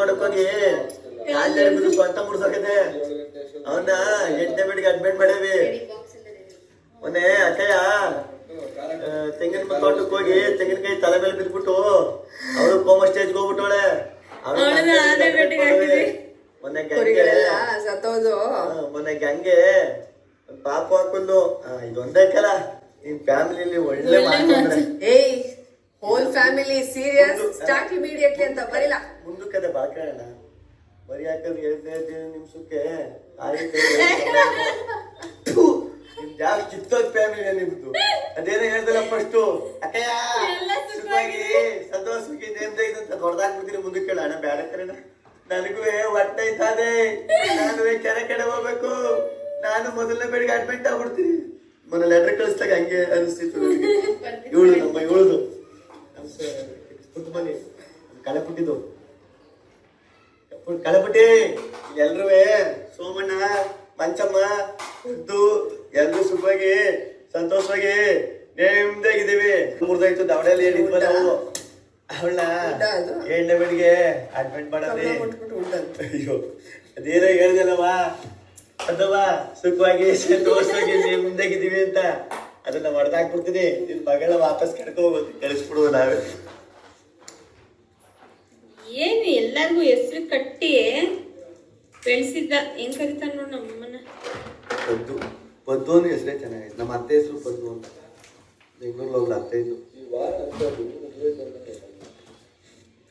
ನೋಡಕ್ ಹೋಗಿ ಸ್ವಂತ ಮುಡ್ಸೋಕದೆ ಅವನ್ನ 8ನೇ ಬೆಡ್ಗೆ ಅಡ್ಮಿಟ್ ಮಾಡೇವಿ. ಮೊನ್ನೆ ಅಕ್ಕಯ್ಯ ತೆಂಗಿನ ತೋಟಕ್ಕೆ ಹೋಗಿ ತೆಂಗಿನಕಾಯಿ ತಲೆ ಮೇಲೆ ಬಿದ್ಬಿಟ್ಟು ಅವಳು ಕೋಮಾ ಸ್ಟೇಜ್ಗೆ ಹೋಗ್ಬಿಟ್ಟವಳೆ. ಮೊನ್ನೆ ಗಂಗೆ ಒಂದ್ ಪಾಪ ಹಾಕೊಂಡು ಇದೊಂದೈತಲ್ಲ ನಿನ್ ಫ್ಯಾಮಿಲಿ ಒಳ್ಳೆ whole family serious start immediately ಅಂತ ಬರಿಲ್ಲ. ಮುಂದಕ್ಕದೆ ಬಾಕಣ ಬರಿ ಹಾಕದ್ 15 ನಿಮಿಷಕ್ಕೆ ಜಾಸ್ತಿ ಕಿತ್ತೋದ್ ಫ್ಯಾಮಿಲಿ ನಿಮ್ದು. ಅದೇನೋ ಹೇಳ್ದಲ್ಲ ಫಸ್ಟು ಅಕ್ಕಯ್ಯ ಸುಖವಾಗಿ ಸಂತೋಷವಾಗಿ ನೇಮ್ದಾಗಿದ್ದಂತ ದೊಡ್ಡದಾಗ್ಬಿಡ್ತೀನಿ. ಮುಂದಕ್ಕೆ ಹೇಳ ಅಣ್ಣ ಬೇಡ ಕಣ, ನನಗೂ ಹೊಟ್ಟೆ ಇದ್ದಾದೆ, ನಾನು ಕೆರೆ ಹೋಗ್ಬೇಕು, ನಾನು ಮೊದಲನೇ ಬೆಳಿಗ್ಗೆ ಅಡ್ಮಿಟ್ ಆಗ್ಬಿಡ್ತೀನಿ. ಮೊನ್ನೆ ಲೆಟರ್ ಕಳಿಸ್ದಾಗ ಹಂಗೆ ಅನಿಸ್ತಿತ್ತು ಇವಳು ನಮ್ಮ ಇವಳದು ಪುಟ್ಟ ಮನೆ ಕಳೆಪುಟ್ಟಿದ್ದು ಕಳೆಪುಟ್ಟಿ. ಎಲ್ರೂ ಸೋಮಣ್ಣ ಮಂಚಮ್ಮ ಉದ್ದು ಎಲ್ರು ಸುಖವಾಗಿ ಸಂತೋಷವಾಗಿ ನೇಮ್ದಾಗಿದ್ದೀವಿ. ಮುರ್ದಾಯ್ತು ದವಡೆಯಲ್ಲಿ ಹೇಳಿದ್ವಲ್ಲ ನಾವು ಅವಳ 8ನೇ ಬೆಳಿಗ್ಗೆ ಅಡ್ಮಿಟ್ ಮಾಡದೆ. ಅಯ್ಯೋ ಅದೇನೋ ಹೇಳ್ದಲ್ಲವಾ ಅದವ ಸುಖವಾಗಿ ಸಂತೋಷವಾಗಿ ನೇಮ್ದಾಗಿದ್ದೀವಿ ಅಂತ. ಅದನ್ನ ಹೊಡೆದಾಕ್ಬಿಡ್ತೀನಿ. ನಿನ್ ಮಗಳ ವಾಪಸ್ ಕಳ್ಕೋಬೋದು ಕಳಿಸ್ಬಿಡುವ ನಾವೇ. ಏನು ಎಲ್ಲರಿಗೂ ಹೆಸರು ಕಟ್ಟಿ ಬೆಳೆಸಿದ್ದ ಹೆಂಗ್ ಕರಿತಾನ ನೋಡ್ ನಮ್ಮನ್ನ. ಪದ್ದು ಪದ್ದು ಅನ್ನೋ ಹೆಸರೇ ಚೆನ್ನಾಗಿದೆ. ನಮ್ಮ ಅತ್ತೆ ಹೆಸರು ಪದ್ದು ಅಂತ. ಬೆಂಗಳೂರು ಹೋಗ್ಲ ಅತ್ತೆ ಇದ್ದು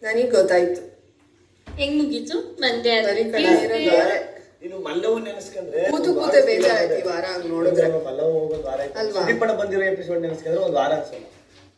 ನನಗ್ ಗೊತ್ತಾಯ್ತು. ಹೆಂಗ್ ಮುಗೀತು ಮಂಡ್ಯ ನೀನು ಮಲ್ಲವ್ ನೆನೆಸ್ಕೊಂಡ್ರೆ ಕೂತು ಬೇಜಾರಾಯ್ತು ಈ ವಾರ ನೋಡಿದ್ರೆ. ಮಲ್ಲವ್ ಹೋಗೋದು ವಾರ ಆಯ್ತು. ಬಂದಿರೋ ಎಪಿಸೋಡ್ ನೆನೆಸ್ಕೊಂಡ್ರೆ ಒಂದು ವಾರ ಅನ್ಸಲ್ಲ.